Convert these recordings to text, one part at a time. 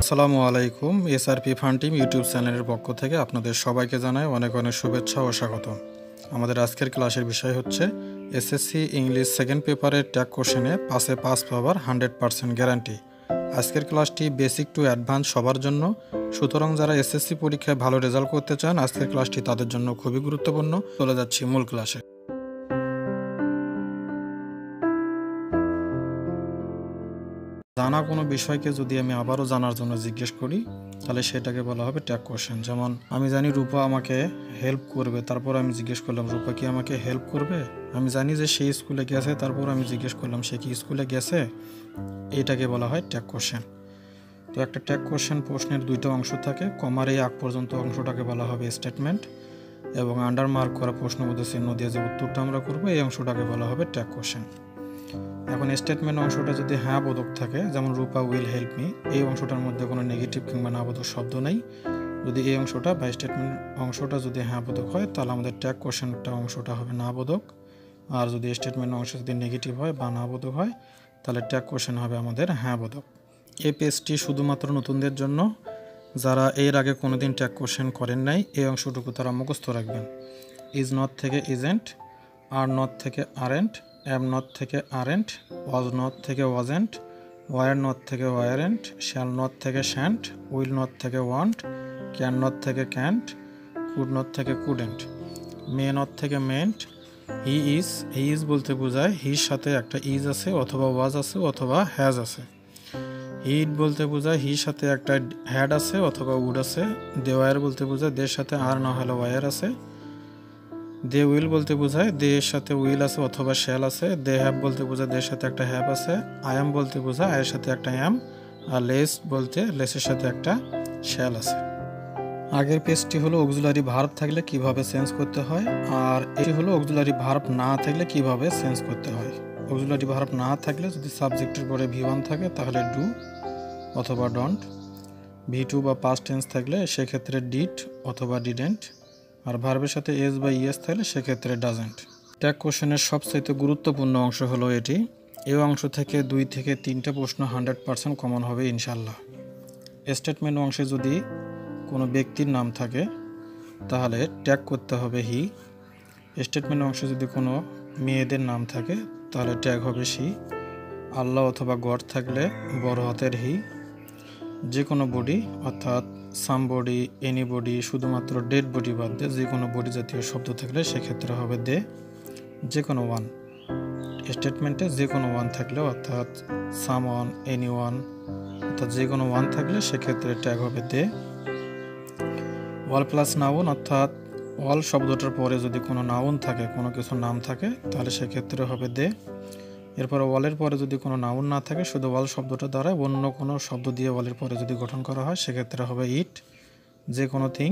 আসসালামু আলাইকুম। SRP fun team YouTube চ্যানেলের পক্ষ থেকে আপনাদের সবাইকে জানাই অনেক অনেক শুভেচ্ছা ও স্বাগত। আমাদের আজকের ক্লাসের বিষয় হচ্ছে এসএসসি ইংলিশ সেকেন্ড পেপারের ট্যাগ কোশ্চেনে পাসে পাস পাওয়ার 100% গ্যারান্টি। আজকের ক্লাসটি বেসিক টু অ্যাডভান্স সবার জন্য, সুতরাং যারা এসএসসি পরীক্ষায় ভালো রেজাল্ট করতে চান আজকের ক্লাসটি তাদের জন্য খুবই গুরুত্বপূর্ণ। চলে যাচ্ছি মূল ক্লাসে। জানা কোনো বিষয়কে যদি আমি আবারও জানার জন্য জিজ্ঞেস করি তাহলে সেটাকে বলা হবে ট্যাগ কোশ্চেন। যেমন আমি জানি রূপা আমাকে হেল্প করবে, তারপর আমি জিজ্ঞেস করলাম রূপা কি আমাকে হেল্প করবে। আমি জানি যে সে স্কুলে গেছে, তারপর আমি জিজ্ঞেস করলাম সে কি স্কুলে গেছে। এটাকে বলা হয় ট্যাগ কোশ্চেন। তো একটা ট্যাগ কোশ্চেন প্রশ্নের দুইটা অংশ থাকে। কমার এই আগ পর্যন্ত অংশটাকে বলা হবে স্টেটমেন্ট, এবং আন্ডার মার্ক করা প্রশ্নের মধ্যে চিহ্ন দিয়ে যে উত্তরটা আমরা করবো এই অংশটাকে বলা হবে ট্যাগ কোশ্চেন। এখন স্টেটমেন্ট অংশটা যদি হ্যাঁ বোধক থাকে, যেমন রূপা উইল হেল্প মি, এই অংশটার মধ্যে কোনো নেগেটিভ কিংবা না বোধক শব্দ নেই। যদি এই অংশটা বা স্টেটমেন্ট অংশটা যদি হ্যাঁ বোধক হয় তাহলে আমাদের ট্যাগ কোশ্চেনটা অংশটা হবে না বোধক। আর যদি স্টেটমেন্ট অংশ যদি নেগেটিভ হয় বা না বোধক হয় তাহলে ট্যাগ কোশ্চেন হবে আমাদের হ্যাঁ বোধক। এই পেজটি শুধুমাত্র নতুনদের জন্য, যারা এর আগে কোনোদিন ট্যাগ কোশ্চেন করেন নাই এই অংশটুকু তারা মুখস্থ রাখবেন। ইজ নট থেকে ইজেন্ট, আর নট থেকে আরেন্ট, অ্যাম নট থেকে আরেন্ট, ওয়াজ নট থেকে ওয়াজেন্ট, ওয়ার নট থেকে ওয়ারেন্ট, শ্যাল নট থেকে শ্যান্ট, উইল নট থেকে ওয়ান্ট, ক্যান নট থেকে ক্যান্ট, কুড নট থেকে কুডেন্ট, মে নট থেকে মেন্ট, হি ইজ বলতে বোঝায় হির সাথে একটা ইজ আছে অথবা ওয়াজ আছে অথবা হ্যাজ আছে। হিট বলতে বোঝায় হির সাথে একটা হ্যাড আছে অথবা উড আছে। দে ওয়ার বলতে বোঝায় দের সাথে আর না হলে ওয়ার আছে। দে উইল বলতে বোঝায় দের সাথে উইল আছে অথবা শ্যাল আছে। দে হ্যাভ বলতে বোঝায় দের সাথে একটা হ্যাভ আছে। আই এম বলতে বোঝায় আয়ের সাথে একটা অ্যাম। আর লেস বলতে লেসের সাথে একটা শ্যাল আছে। আগের পেজটি হলো অক্সিলারি ভার্ব থাকলে কিভাবে চেঞ্জ করতে হয়, আর এটি হলো অক্সিলারি ভার্ব না থাকলে কিভাবে চেঞ্জ করতে হয়। অক্সিলারি ভার্ব না থাকলে যদি সাবজেক্টের পরে V1 থাকে তাহলে ডু অথবা ডন্ট। V2 বা পাস্ট টেন্স থাকলে সেক্ষেত্রে ডিড অথবা ডিডেন্ট। আর ভার্বের সাথে এস বা ইএস থাকলে সেক্ষেত্রে ডাজেন্ট। ট্যাগ কোশ্চেনের সবচাইতে গুরুত্বপূর্ণ অংশ হলো এটি। এই অংশ থেকে 2 থেকে 3টা প্রশ্ন 100% কমন হবে ইনশাল্লাহ। স্টেটমেন্ট অংশে যদি কোনো ব্যক্তির নাম থাকে তাহলে ট্যাগ করতে হবে হি। স্টেটমেন্ট অংশে যদি কোনো মেয়েদের নাম থাকে তাহলে ট্যাগ হবে সি। আল্লাহ অথবা গড থাকলে বড় হাতের হি। যে কোনো বডি অর্থাৎ সামবডি, এনিবডি, শুধুমাত্র ডেড বডি বাদ দিয়ে যে কোনো বডি জাতীয় শব্দ থাকলে সেক্ষেত্রে হবে দে। যে কোনো ওয়ান, স্টেটমেন্টে যে কোনো ওয়ান থাকলে অর্থাৎ সাম ওয়ান, এনি ওয়ান, অর্থাৎ যে কোনো ওয়ান থাকলে সেক্ষেত্রে ট্যাগ হবে দে। ওয়াল প্লাস নাউন, অর্থাৎ ওয়াল শব্দটার পরে যদি কোনো নাউন থাকে, কোনো কিছু নাম থাকে তাহলে সেক্ষেত্রে হবে দে। এরপরে ওয়ালের পরে যদি কোনো নাউন না থাকে, শুধু ওয়াল শব্দটা দ্বারা অন্য কোনো শব্দ দিয়ে ওয়ালের পরে যদি গঠন করা হয় সেক্ষেত্রে হবে ইট। যে কোনো থিং,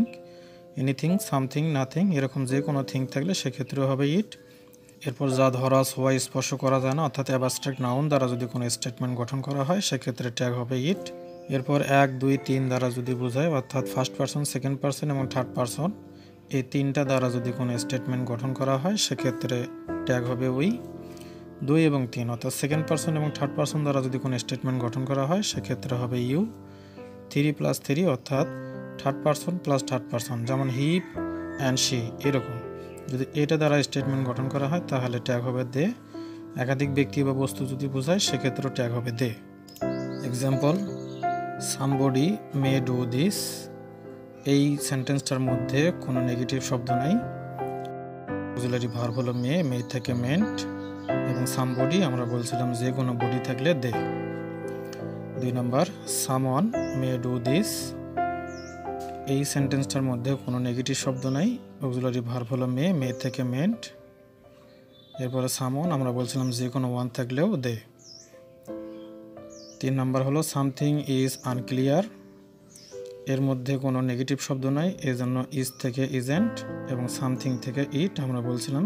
এনিথিং, সামথিং, নাথিং, এরকম যে কোনো থিং থাকলে সেক্ষেত্রে হবে ইট। এরপর যা ধরা ছোঁয়া স্পর্শ করা যায় না, অর্থাৎ অ্যাবস্ট্রাক্ট নাউন দ্বারা যদি কোনো স্টেটমেন্ট গঠন করা হয় সেক্ষেত্রে ট্যাগ হবে ইট। এরপর 1, 2, 3 দ্বারা যদি বোঝায়, অর্থাৎ ফার্স্ট পারসন, সেকেন্ড পারসন এবং থার্ড পারসন, এই তিনটা দ্বারা যদি কোনো স্টেটমেন্ট গঠন করা হয় সেক্ষেত্রে ট্যাগ হবে উই। 2 এবং 3 অর্থাৎ সেকেন্ড পারসন এবং থার্ড পারসন দ্বারা যদি কোনো স্টেটমেন্ট গঠন করা হয় সেক্ষেত্রে হবে ইউ। 3 + 3 অর্থাৎ third person plus third person, যেমন হি অ্যান্ড শি, এরকম যদি এটা দ্বারা স্টেটমেন্ট গঠন করা হয় তাহলে ট্যাগ হবে দে। একাধিক ব্যক্তি বা বস্তু যদি বোঝায় সেক্ষেত্রেও ট্যাগ হবে দে। Example, somebody may do this, এই সেন্টেন্সটার মধ্যে কোনো নেগেটিভ শব্দ নাই। অক্সিলারি ভার্ব হলো মে, মে থেকে মেন্ট, এবং সামবডি আমরা বলছিলাম যে কোনো বডি থাকলে দে। 2 নম্বর, সামওয়ান মে ডু দিস, এই সেন্টেন্সটার মধ্যে কোনো নেগেটিভ শব্দ নাই। অক্সিলারি ভার্ব হলো মে, মে থেকে মেন্ট। এরপরে সামওয়ান আমরা বলছিলাম যে কোনো ওয়ান থাকলেও দে। 3 নম্বর হলো সামথিং ইজ আনক্লিয়ার, এর মধ্যে কোনো নেগেটিভ শব্দ নাই, এজন্য ইজ থেকে ইজেন্ট এবং সামথিং থেকে ইট। আমরা বলছিলাম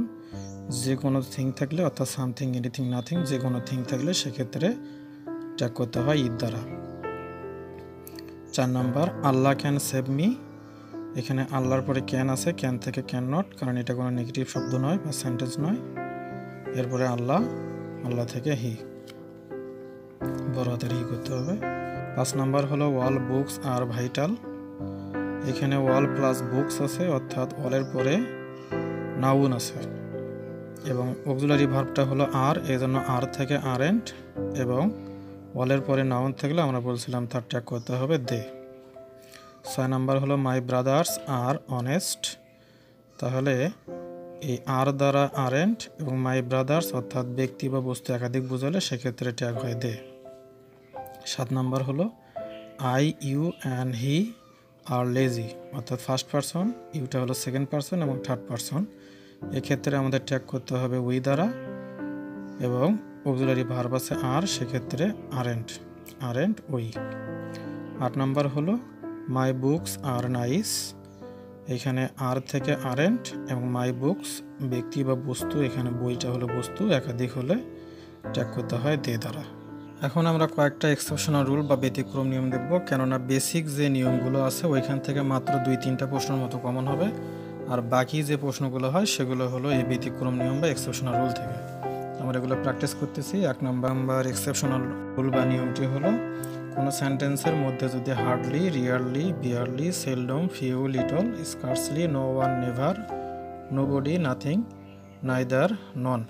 যে কোনো থিং থাকলে অর্থাৎ সামথিং, এনিথিং, নাথিং, যে কোনো থিং থাকলে সেক্ষেত্রে ট্যাগ করতে হয় ইট দ্বারা। 4 নম্বর, আল্লাহ ক্যান সেভ মি, এখানে আল্লাহর পরে ক্যান আছে, ক্যান থেকে ক্যান নট, কারণ এটা কোনো নেগেটিভ শব্দ নয় বা সেন্টেন্স নয়। এরপরে আল্লাহ, আল্লাহ থেকে হি, বড় হাতের হি করতে হবে। 5 নাম্বার হলো ওয়াল বুকস আর ভাইটাল। এখানে ওয়াল প্লাস বুকস আছে, অর্থাৎ ওয়ালের পরে নাউন আছে এবং অক্সিলারি ভার্বটা হলো আর, এই জন্য আর থেকে আরেন্ট, এবং ওয়ালের পরে নাউন থাকলে আমরা বলছিলাম তার ট্যাগ করতে হবে দে। 6 নাম্বার হলো মাই ব্রাদার্স আর অনেস্ট। তাহলে এই আর দ্বারা আরেন্ট এবং মাই ব্রাদার্স অর্থাৎ ব্যক্তি বা বস্তু একাধিক বোঝালে সেক্ষেত্রে ট্যাগ হয় দে। 7 নাম্বার হলো I, you and he are lazy, অর্থাৎ ফার্স্ট পারসন, ইউটা হলো সেকেন্ড পারসন এবং থার্ড পারসন। এক্ষেত্রে আমাদের ট্যাগ করতে হবে উই দ্বারা, এবং অক্সিলারি ভার্ব আছে আর, সেক্ষেত্রে আরেন্ট উই। 8 নাম্বার হলো মাই বুকস আর নাইস। এখানে আর থেকে আরেন্ট এবং মাই বুকস ব্যক্তি বা বস্তু, এখানে বইটা হলো বস্তু, একাধিক হলে ট্যাগ করতে হয় দে দ্বারা। এখন আমরা কয়েকটা এক্সেপশনাল রুল বা ব্যতিক্রম নিয়ম দেখব, কেননা বেসিক যে নিয়মগুলো আছে ওইখান থেকে মাত্র 2-3টা প্রশ্নের মতো কমন হবে, আর বাকি যে প্রশ্নগুলো হয় সেগুলো হলো এই ব্যতিক্রম নিয়ম বা এক্সেপশনাল রুল থেকে। আমরা এগুলো প্র্যাকটিস করতেছি। 1 নাম্বার এক্সেপশনাল রুল বা নিয়মটি হলো কোনো সেন্টেন্সের মধ্যে যদি hardly, rarely, barely, seldom, few, little, scarcely, no one, never, nobody, nothing, neither, none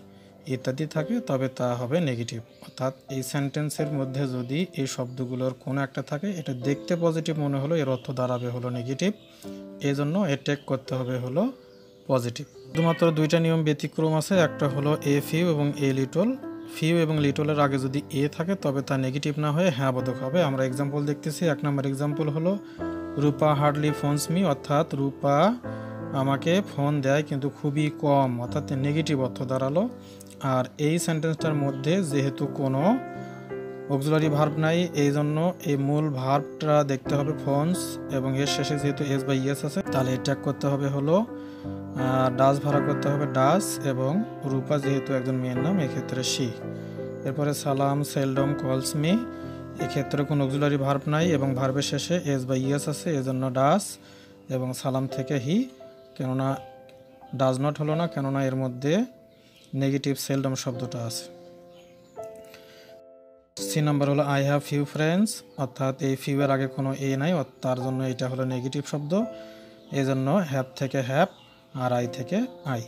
ইত্যাদি থাকে তবে তা হবে নেগেটিভ। অর্থাৎ এই সেন্টেন্সের মধ্যে যদি এই শব্দগুলোর কোনো একটা থাকে, এটা দেখতে পজিটিভ মনে হলো, এর অর্থ দাঁড়াবে হলো নেগেটিভ, এই জন্য এর ট্যাগ করতে হবে হলো পজিটিভ। শুধুমাত্র 2টা নিয়ম ব্যতিক্রম আছে, একটা হলো এ ফিউ এবং এ লিটল। ফিউ এবং লিটলের আগে যদি এ থাকে তবে তা নেগেটিভ না হয়ে হ্যাঁ বোধক হবে। আমরা এক্সাম্পল দেখতেছি। 1 নম্বর এক্সাম্পল হলো রূপা হার্ডলি ফোনস মি, অর্থাৎ রূপা আমাকে ফোন দেয় কিন্তু খুবই কম, অর্থাৎ নেগেটিভ অর্থ দাঁড়ালো। আর এই সেন্টেন্সটার মধ্যে যেহেতু কোনো অক্সিলারি ভার্ব নাই, এই জন্য এই মূল ভার্বটা দেখতে হবে ফোনস, এবং এর শেষে যেহেতু এস বা ইয়েস আছে তাহলে ট্যাগ করতে হবে হলো ডাস, ভাড়া করতে হবে ডাস, এবং রূপা যেহেতু একজন মেয়ের নাম এক্ষেত্রে শি। এরপরে সালাম, সেলডম, কলস মি, এক্ষেত্রে কোনো অক্সিলারি ভার্ব নাই এবং ভার্বের শেষে এস বা ইয়েস আছে, এজন্য ডাস, এবং সালাম থেকে হি, কেননা ডাজ নট হলো না, কেননা এর মধ্যে নেগেটিভ সেলডম শব্দটা আছে। সি নাম্বার হলো আই হ্যাভ ফিউ ফ্রেন্ডস, অর্থাৎ এই ফিউ এর আগে কোনো এ নাই, তার জন্য এটা হলো নেগেটিভ শব্দ, এই জন্য হ্যাভ থেকে হ্যাভ আর আই থেকে আই।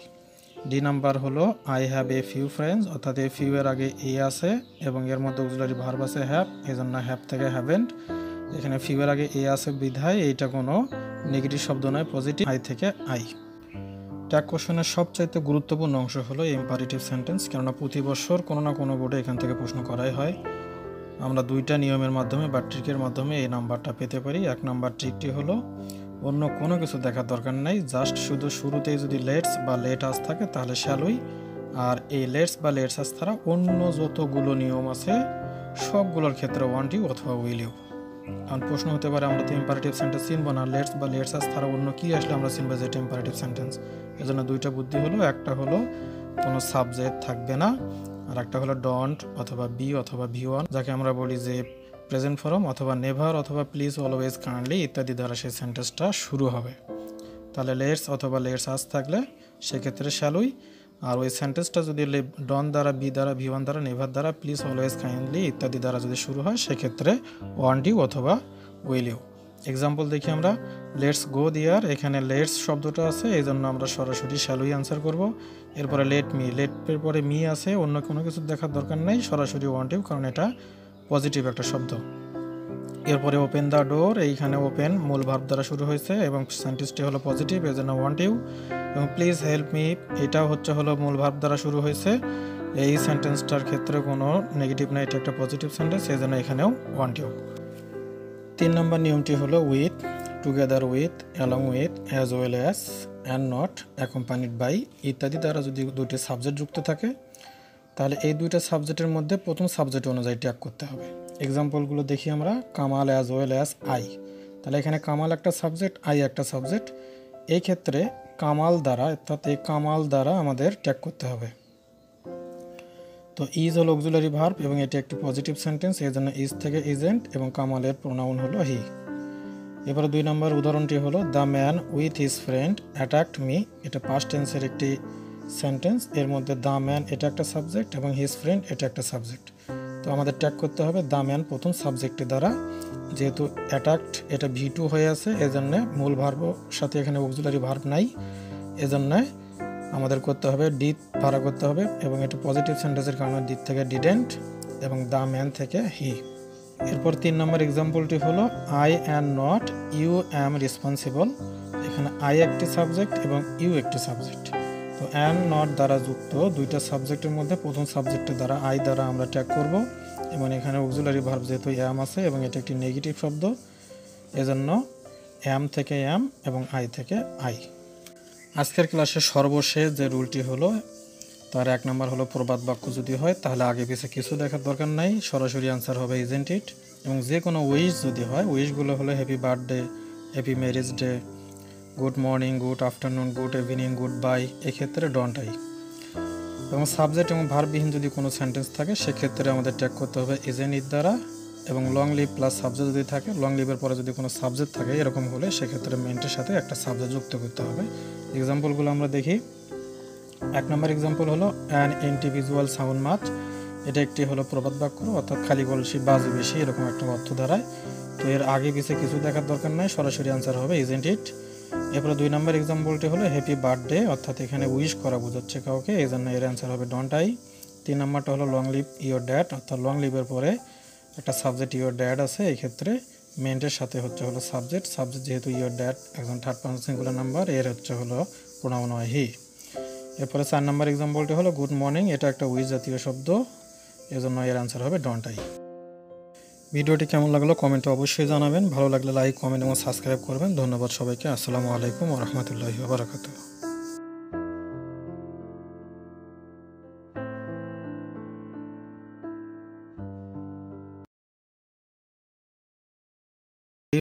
ডি নাম্বার হলো I have a few friends, অর্থাৎ এই ফিউ এর আগে এ আছে এবং এর মধ্যে অক্সিলারি ভার্ব আছে হ্যাভ, এই জন্য হ্যাভ থেকে হ্যাভেন্ট। এখানে ফিউ এর আগে এ আছে বিধায় এইটা কোনো নেগেটিভ শব্দ নয়, পজিটিভ, আই থেকে আই। ট্যাগ কোশ্চেনের সবচাইতে গুরুত্বপূর্ণ অংশ হলো ইম্পারেটিভ সেন্টেন্স, কেননা প্রতি বছর কোনো না কোনো বোর্ডে এখান থেকে প্রশ্ন করাই হয়। আমরা 2টা নিয়মের মাধ্যমে বা ট্রিকের মাধ্যমে এই নাম্বারটা পেতে পারি। 1 নাম্বার ট্রিকটি হলো অন্য কোনো কিছু দেখার দরকার নেই, জাস্ট শুধু শুরুতেই যদি লেটস বা লেট আস থাকে তাহলে শ্যালই, আর এই লেটস বা লেটস আস ছাড়া অন্য যতগুলো নিয়ম আছে সবগুলোর ক্ষেত্রে ওয়ান্ট ইউ অথবা উইল ইউ। কারণ প্রশ্ন হতে পারে আমরা তো ইম্পারেটিভ সেন্টেন্স চিনবো না, লেটস বা লেটস আস ছাড়া অন্য কি আসলে আমরা চিনবো যে এটা ইম্পারেটিভ সেন্টেন্স। এজন্য 2টা বুদ্ধি হলো, একটা হলো কোনো সাবজেক্ট থাকবে না, আর একটা হলো ডন্ট অথবা বি অথবা ভি ওয়ান, যাকে আমরা বলি যে প্রেজেন্ট ফর্ম, অথবা নেভার অথবা প্লিজ, অলওয়েজ, কাইন্ডলি ইত্যাদি দ্বারা সেই সেন্টেন্সটা শুরু হবে। তাহলে লেটস অথবা লেটস আস থাকলে সেক্ষেত্রে শ্যালই, আর ওই সেন্টেন্সটা যদি ডন দ্বারা, বি দ্বারা, ভি ওয়ান দ্বারা, নেভার দ্বারা, প্লিজ, অলওয়েজ, কাইন্ডলি ইত্যাদি দ্বারা যদি শুরু হয় সেক্ষেত্রে ওয়ান্ট ইউ অথবা উইল ইউ। এক্সাম্পল দেখি আমরা, লেটস গো দিয়ার, এখানে লেটস শব্দটা আছে এই জন্য আমরা সরাসরি শ্যালই অ্যান্সার করব। এরপরে লেট মি, লেটের পরে মি আছে, অন্য কোনো কিছু দেখার দরকার নেই, সরাসরি ওয়ান্ট ইউ, কারণ এটা পজিটিভ একটা শব্দ। এরপরে ওপেন দ্য ডোর, এইখানে ওপেন মূল ভার্ব দ্বারা শুরু হয়েছে এবং সেন্টেন্সটি হলো পজিটিভ, এই জন্য ওয়ান্ট ইউ। এবং প্লিজ হেল্প মি, এটাও হলো মূল ভার্ব দ্বারা শুরু হয়েছে, এই সেন্টেন্সটার ক্ষেত্রে কোনো নেগেটিভ না, এটা একটা পজিটিভ সেন্টেন্স, এই জন্য এখানেও ওয়ান্ট ইউ। 3 নম্বর নিয়মটি হলো with, together with, along with, as well as, and not, accompanied by ইত্যাদি দ্বারা যদি 2টি সাবজেক্ট যুক্ত থাকে তাহলে এই 2টা সাবজেক্টের মধ্যে প্রথম সাবজেক্ট অনুযায়ী ট্যাগ করতে হবে। এক্সাম্পলগুলো দেখি আমরা, Kamal as well as I, তাহলে এখানে কামাল একটা সাবজেক্ট, আই একটা সাবজেক্ট, এই ক্ষেত্রে কামাল দ্বারা, অর্থাৎ এই কামাল দ্বারা আমাদের ট্যাগ করতে হবে। তো ইজ হলো অক্সিলারি ভার্ব এবং এটি একটি পজিটিভ সেন্টেন্স, এই জন্য ইজ থেকে ইজেন্ট এবং কামালের প্রোনাউন হলো হি। এবারে 2 নম্বর উদাহরণটি হলো the man with his friend attacked me, এটা পাস্ট টেন্সের একটি সেন্টেন্স, এর মধ্যে দ্য ম্যান এটা একটা সাবজেক্ট এবং হিজ ফ্রেন্ড এটা একটা সাবজেক্ট। তো আমাদের ট্যাগ করতে হবে দ্য ম্যান প্রথম সাবজেক্টের দ্বারা, যেহেতু অ্যাটাকড এটা V2 হয়ে আছে, এজন্য মূল ভার্ব সাথে এখানে অক্সিলারি ভার্ব নাই, এজন্য আমাদের করতে হবে ডিড ভাড়া করতে হবে, এবং এটা পজিটিভ সেন্টেন্সের কারণে ডিড থেকে ডিডেন্ট এবং দ্য ম্যান থেকে হি। এরপর 3 নম্বর এক্সাম্পলটি হলো I am not you am responsible. এখানে আই একটি সাবজেক্ট এবং ইউ একটি সাবজেক্ট। তো অ্যাম নট দ্বারা যুক্ত দুইটা সাবজেক্টের মধ্যে প্রথম সাবজেক্টের দ্বারা আই দ্বারা আমরা ট্যাগ করব, এবং এখানে অক্সিলারি ভার্ব যেহেতু অ্যাম আছে এবং এটা একটি নেগেটিভ শব্দ, এজন্য অ্যাম থেকে অ্যাম এবং আই থেকে আই। আজকের ক্লাসের সর্বশেষ যে রুলটি হলো, তার 1 নম্বর হলো প্রবাদ বাক্য যদি হয় তাহলে আগে পিছে কিছু দেখার দরকার নাই, সরাসরি আনসার হবে ইজেন্ট ইট। এবং যে কোনো উইশ যদি হয়, উইশগুলো হলো happy birthday, happy marriage day, good morning, good afternoon, good evening, good bye, এক্ষেত্রে ডন্ট আই। এবং সাবজেক্ট এবং ভার্ববিহীন যদি কোনো সেন্টেন্স থাকে সেক্ষেত্রে আমাদের ট্যাগ করতে হবে ইজেন্ট ইট দ্বারা। এবং লং লিভ প্লাস সাবজেক্ট যদি থাকে, লং লিভের পরে যদি কোনো সাবজেক্ট থাকে এরকম হলে সেক্ষেত্রে মেন্টের সাথে একটা সাবজেক্ট যুক্ত করতে হবে। এক্সাম্পলগুলো আমরা দেখি। 1 নম্বর এক্সাম্পল হলো অ্যান ইন্ডিভিজুয়াল সাউন্ড মাচ। এটা একটি হলো প্রবাদ বাক্য, অর্থাৎ খালি কলসি বাজে বেশি এরকম একটা অর্থ দাঁড়ায়। তো এর আগে পিছে কিছু দেখার দরকার নাই, সরাসরি আনসার হবে ইজেন্ট ইট। এরপরে 2 নম্বর এক্সাম্পলটি হলো হ্যাপি বার্থডে, অর্থাৎ এখানে উইশ করা বোঝাচ্ছে কাউকে, এই জন্য এর অ্যান্সার হবে ডন্ট আই। 3 নম্বরটা হলো লং লিভ ইয়োর ড্যাড, অর্থাৎ লং লিভের পরে একটা সাবজেক্ট ইয়োর ড্যাড আছে, এই ক্ষেত্রে মেন্টের সাথে হচ্ছে হলো সাবজেক্ট যেহেতু ইয়োর ড্যাড একজন থার্ড পারসন সিঙ্গুলার নাম্বার, এর হচ্ছে হলো প্রোনাউন হয় হি। এরপরে 4 নম্বর এক্সাম্পলটি হলো গুড মর্নিং, এটা একটা উইশ জাতীয় শব্দ, এজন্য এর আনসার হবে ডন্ট আই। ভিডিওটি কেমন লাগলো কমেন্টে অবশ্যই জানাবেন, ভালো লাগলে লাইক, কমেন্ট এবং সাবস্ক্রাইব করবেন। ধন্যবাদ সবাইকে। আসসালামু আলাইকুম ওয়া রাহমাতুল্লাহি ওয়া বারাকাতুহু।